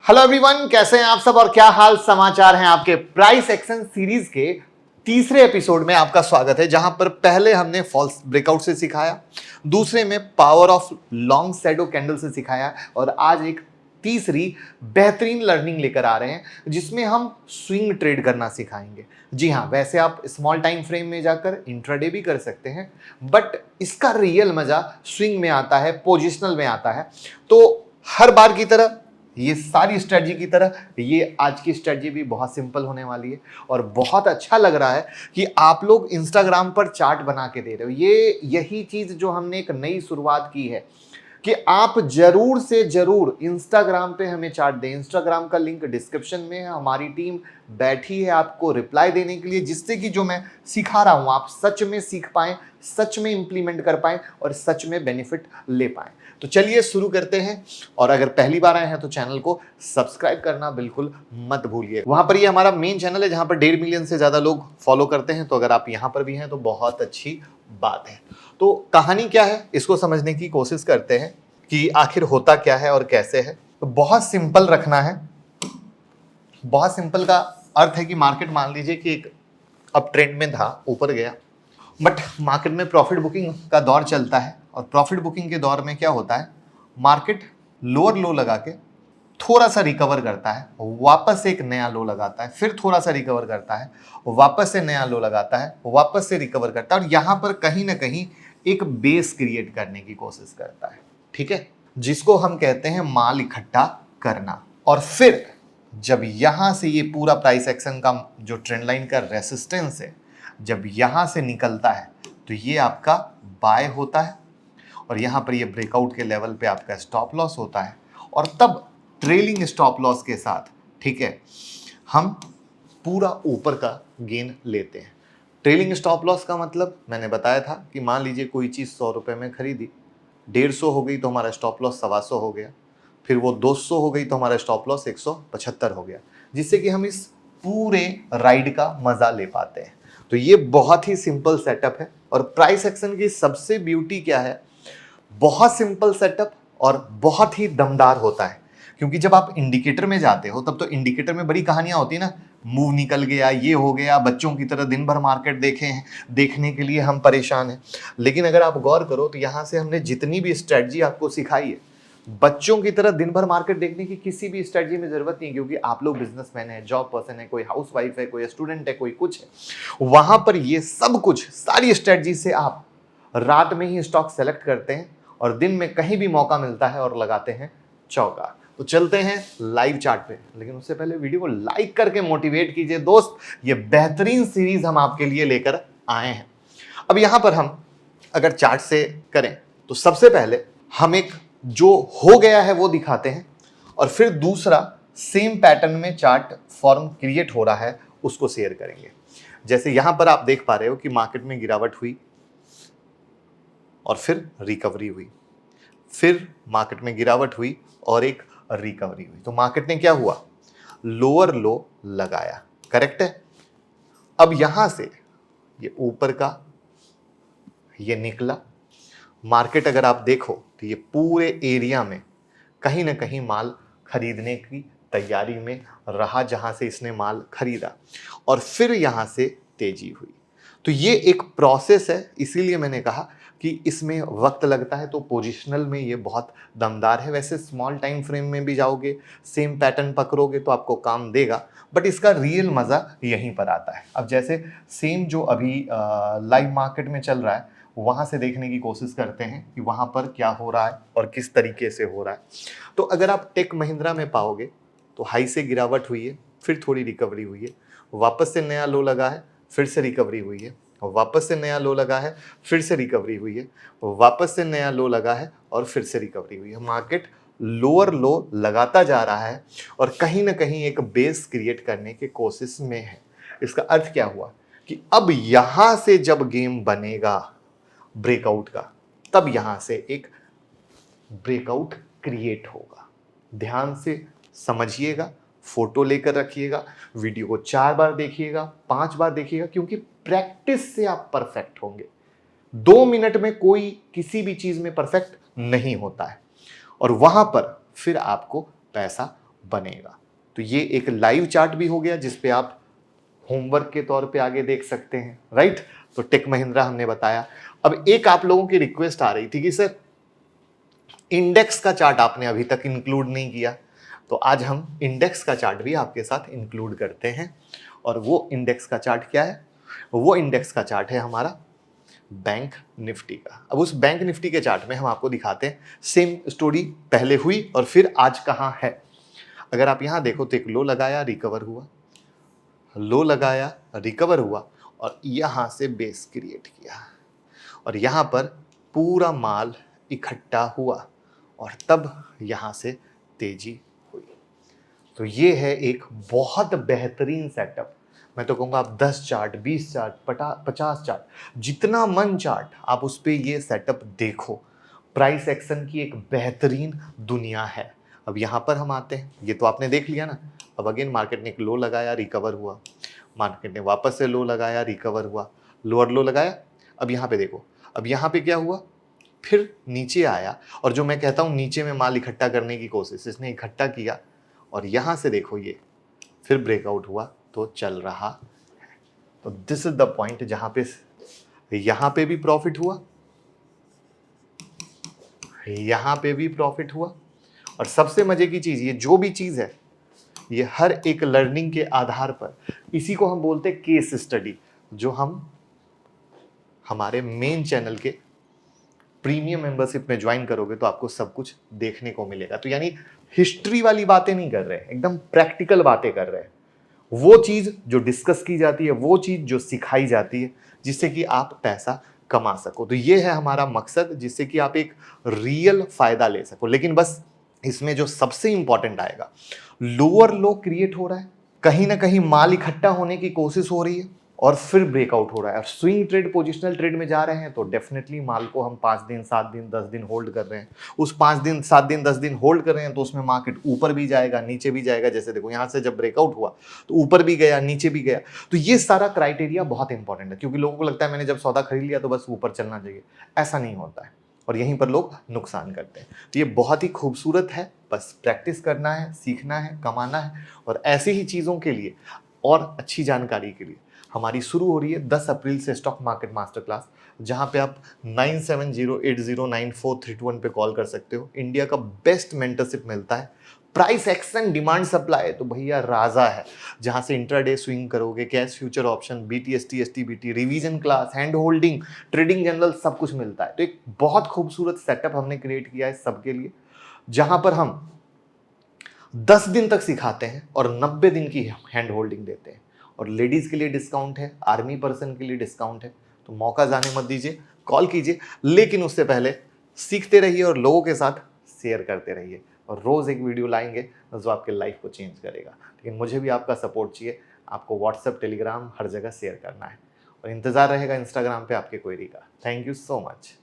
Hello everyone, कैसे हैं आप सब और क्या हाल समाचार हैं आपके। प्राइस एक्शन सीरीज के तीसरे एपिसोड में आपका स्वागत है, जहां पर पहले हमने फॉल्स ब्रेकआउट से सिखाया, दूसरे में power of long shadow candle से सिखाया और आज एक तीसरी बेहतरीन लर्निंग लेकर आ रहे हैं जिसमें हम स्विंग ट्रेड करना सिखाएंगे। जी हाँ, वैसे आप स्मॉल टाइम फ्रेम में जाकर इंट्राडे भी कर सकते हैं, बट इसका रियल मजा स्विंग में आता है, पोजिशनल में आता है। तो हर बार की तरह ये सारी स्ट्रेटजी की तरह ये आज की स्ट्रेटजी भी बहुत सिंपल होने वाली है और बहुत अच्छा लग रहा है कि आप लोग इंस्टाग्राम पर चार्ट बना के दे रहे हो। ये यही चीज जो हमने एक नई शुरुआत की है कि आप जरूर से जरूर इंस्टाग्राम पे हमें चार्ट दें। इंस्टाग्राम का लिंक डिस्क्रिप्शन में है, हमारी टीम बैठी है आपको रिप्लाई देने के लिए, जिससे कि जो मैं सिखा रहा हूं आप सच में सीख पाएं, सच में इंप्लीमेंट कर पाएं और सच में बेनिफिट ले पाएं। तो चलिए शुरू करते हैं। और अगर पहली बार आए हैं तो चैनल को सब्सक्राइब करना बिल्कुल मत भूलिए। वहां पर ये हमारा मेन चैनल है जहां पर 1.5 मिलियन से ज्यादा लोग फॉलो करते हैं, तो अगर आप यहां पर भी हैं तो बहुत अच्छी बात है। तो कहानी क्या है इसको समझने की कोशिश करते हैं कि आखिर होता क्या है और कैसे है। तो बहुत सिंपल रखना है। बहुत सिंपल का अर्थ है कि मार्केट मान लीजिए कि एक अप ट्रेंड में था, ऊपर गया, बट मार्केट में प्रॉफिट बुकिंग का दौर चलता है और प्रॉफिट बुकिंग के दौर में क्या होता है, मार्केट लोअर लो लगा के थोड़ा सा रिकवर करता है, वापस से एक नया लो लगाता है, फिर थोड़ा सा रिकवर करता है, वापस से नया लो लगाता है, वापस से रिकवर करता है और यहां पर कहीं ना कहीं एक बेस क्रिएट करने की कोशिश करता है। ठीक है, जिसको हम कहते हैं माल इकट्ठा करना। और फिर जब यहां से ये पूरा प्राइस एक्शन का जो ट्रेंड लाइन का रेसिस्टेंस है, जब यहां से निकलता है तो ये आपका बाय होता है और यहां पर ये ब्रेकआउट के लेवल पे आपका स्टॉप लॉस होता है और तब ट्रेलिंग स्टॉप लॉस के साथ, ठीक है, हम पूरा ऊपर का गेन लेते हैं। ट्रेलिंग स्टॉप लॉस का मतलब मैंने बताया था कि मान लीजिए कोई चीज़ 100 रुपये में खरीदी, 150 हो गई तो हमारा स्टॉप लॉस 125 हो गया, फिर वो 200 हो गई तो हमारा स्टॉप लॉस 175 हो गया, जिससे कि हम इस पूरे राइड का मजा ले पाते हैं। तो ये बहुत ही सिंपल सेटअप है और प्राइस एक्शन की सबसे ब्यूटी क्या है, बहुत सिंपल सेटअप और बहुत ही दमदार होता है। क्योंकि जब आप इंडिकेटर में जाते हो तब तो इंडिकेटर में बड़ी कहानियां होती है ना, मूव निकल गया, ये हो गया, बच्चों की तरह दिन भर मार्केट देखे हैं, देखने के लिए हम परेशान हैं। लेकिन अगर आप गौर करो तो यहां से हमने जितनी भी स्ट्रेटजी आपको सिखाई है, बच्चों की तरह दिन भर मार्केट देखने की किसी भी स्ट्रेटजी में जरूरत नहीं, क्योंकि आप लोग बिजनेसमैन है, जॉब पर्सन है, कोई हाउसवाइफ है, कोई स्टूडेंट है, कोई कुछ है। वहां पर ये सब कुछ सारी स्ट्रेटजी से आप रात में ही स्टॉक सेलेक्ट करते हैं और दिन में कहीं भी मौका मिलता है और लगाते हैं चौका। तो चलते हैं लाइव चार्ट पे, लेकिन उससे पहले वीडियो को लाइक करके मोटिवेट कीजिए दोस्त। ये बेहतरीन सीरीज हम आपके लिए लेकर आए हैं। अब यहां पर हम अगर चार्ट से करें तो सबसे पहले हम एक जो हो गया है वो दिखाते हैं और फिर दूसरा सेम पैटर्न में चार्ट फॉर्म क्रिएट हो रहा है उसको शेयर करेंगे। जैसे यहां पर आप देख पा रहे हो कि मार्केट में गिरावट हुई और फिर रिकवरी हुई, फिर मार्केट में गिरावट हुई और एक रिकवरी हुई। तो मार्केट ने क्या हुआ, लोअर लो लगाया, करेक्ट है। अब यहां से ये ऊपर का ये निकला। मार्केट अगर आप देखो तो ये पूरे एरिया में कहीं ना कहीं माल खरीदने की तैयारी में रहा, जहां से इसने माल खरीदा और फिर यहां से तेजी हुई। तो ये एक प्रोसेस है, इसीलिए मैंने कहा कि इसमें वक्त लगता है। तो पोजिशनल में ये बहुत दमदार है। वैसे स्मॉल टाइम फ्रेम में भी जाओगे, सेम पैटर्न पकड़ोगे तो आपको काम देगा, बट इसका रियल मज़ा यहीं पर आता है। अब जैसे सेम जो अभी लाइव मार्केट में चल रहा है वहाँ से देखने की कोशिश करते हैं कि वहाँ पर क्या हो रहा है और किस तरीके से हो रहा है। तो अगर आप टेक महिंद्रा में पाओगे तो हाई से गिरावट हुई है, फिर थोड़ी रिकवरी हुई है, वापस से नया लो लगा है, फिर से रिकवरी हुई है, वापस से नया लो लगा है, फिर से रिकवरी हुई है, वापस से नया लो लगा है और फिर से रिकवरी हुई है। मार्केट लोअर लो लगाता जा रहा है और कहीं ना कहीं एक बेस क्रिएट करने की कोशिश में है। इसका अर्थ क्या हुआ कि अब यहां से जब गेम बनेगा ब्रेकआउट का, तब यहां से एक ब्रेकआउट क्रिएट होगा। ध्यान से समझिएगा, फोटो लेकर रखिएगा, वीडियो को 4 बार देखिएगा, 5 बार देखिएगा, क्योंकि प्रैक्टिस से आप परफेक्ट होंगे। 2 मिनट में कोई किसी भी चीज में परफेक्ट नहीं होता है और वहां पर फिर आपको पैसा बनेगा। तो ये एक लाइव चार्ट भी हो गया जिसपे आप होमवर्क के तौर पे आगे देख सकते हैं, राइट। तो टेक महिंद्रा हमने बताया। अब एक आप लोगों की रिक्वेस्ट आ रही थी कि सर इंडेक्स का चार्ट आपने अभी तक इंक्लूड नहीं किया, तो आज हम इंडेक्स का चार्ट भी आपके साथ इंक्लूड करते हैं। और वो इंडेक्स का चार्ट क्या है? वो इंडेक्स का चार्ट है हमारा बैंक निफ्टी का। अब उस बैंक निफ्टी के चार्ट में हम आपको दिखाते हैं सेम स्टोरी पहले हुई और फिर आज कहां है। अगर आप यहां देखो तो एक लो लगाया, रिकवर हुआ, लो लगाया, रिकवर हुआ, और यहां से बेस क्रिएट किया, और यहां पर पूरा माल इकट्ठा हुआ, और तब यहां से तेजी हुई। तो ये है एक बहुत बेहतरीन सेटअप। मैं तो कहूँगा आप 10 चार्ट, 20 चार्ट, 50 चार्ट, जितना मन चार्ट आप उस पर ये सेटअप देखो। प्राइस एक्शन की एक बेहतरीन दुनिया है। अब यहाँ पर हम आते हैं, ये तो आपने देख लिया ना। अब अगेन मार्केट ने एक लो लगाया, रिकवर हुआ, मार्केट ने वापस से लो लगाया, रिकवर हुआ, लोअर लो लगाया। अब यहाँ पे देखो, अब यहाँ पे क्या हुआ, फिर नीचे आया, और जो मैं कहता हूँ नीचे में माल इकट्ठा करने की कोशिश, इसने इकट्ठा किया, और यहाँ से देखो ये फिर ब्रेकआउट हुआ, तो चल रहा है। तो दिस इज द पॉइंट जहां पे यहां पे भी प्रॉफिट हुआ, यहां पे भी प्रॉफिट हुआ, और सबसे मजे की चीज, ये जो भी चीज है ये हर एक लर्निंग के आधार पर, इसी को हम बोलते हैं केस स्टडी, जो हम हमारे मेन चैनल के प्रीमियम मेंबरशिप में ज्वाइन करोगे तो आपको सब कुछ देखने को मिलेगा। तो यानी हिस्ट्री वाली बातें नहीं कर रहे हैं, एकदम प्रैक्टिकल बातें कर रहे हैं। वो चीज जो डिस्कस की जाती है, वो चीज जो सिखाई जाती है, जिससे कि आप पैसा कमा सको। तो ये है हमारा मकसद, जिससे कि आप एक रियल फायदा ले सको। लेकिन बस इसमें जो सबसे इंपॉर्टेंट आएगा, लोअर लो क्रिएट हो रहा है, कहीं ना कहीं माल इकट्ठा होने की कोशिश हो रही है, और फिर ब्रेकआउट हो रहा है, और स्विंग ट्रेड, पोजिशनल ट्रेड में जा रहे हैं, तो डेफिनेटली माल को हम 5 दिन, 7 दिन, 10 दिन होल्ड कर रहे हैं। उस 5 दिन, 7 दिन, 10 दिन होल्ड कर रहे हैं, तो उसमें मार्केट ऊपर भी जाएगा, नीचे भी जाएगा। जैसे देखो यहां से जब ब्रेकआउट हुआ तो ऊपर भी गया, नीचे भी गया। तो ये सारा क्राइटेरिया बहुत इंपॉर्टेंट है, क्योंकि लोगों को लगता है मैंने जब सौदा खरीद लिया तो बस ऊपर चलना चाहिए। ऐसा नहीं होता है, और यहीं पर लोग नुकसान करते हैं। तो ये बहुत ही खूबसूरत है, बस प्रैक्टिस करना है, सीखना है, कमाना है। और ऐसी ही चीज़ों के लिए और अच्छी जानकारी के लिए हमारी शुरू हो रही है 10 अप्रैल से स्टॉक मार्केट मास्टर क्लास, जहां पे आप 9708094321 पे कॉल कर सकते हो। इंडिया का बेस्ट मेंटरशिप मिलता है। प्राइस एक्शन, डिमांड सप्लाई तो भैया राजा है, जहां से इंट्राडे स्विंग करोगे, cash future option, BTST, STBT, revision class, hand holding, trading general, सब कुछ मिलता है। तो एक बहुत खूबसूरत सेटअप हमने क्रिएट किया है सबके लिए, जहां पर हम 10 दिन तक सिखाते हैं और 90 दिन की हैंड होल्डिंग देते हैं। और लेडीज के लिए डिस्काउंट है, आर्मी पर्सन के लिए डिस्काउंट है। तो मौका जाने मत दीजिए, कॉल कीजिए, लेकिन उससे पहले सीखते रहिए और लोगों के साथ शेयर करते रहिए। और रोज एक वीडियो लाएंगे जो आपके लाइफ को चेंज करेगा। लेकिन मुझे भी आपका सपोर्ट चाहिए। आपको व्हाट्सएप, टेलीग्राम हर जगह शेयर करना है, और इंतजार रहेगा इंस्टाग्राम पे आपके क्वेरी का। Thank you so much.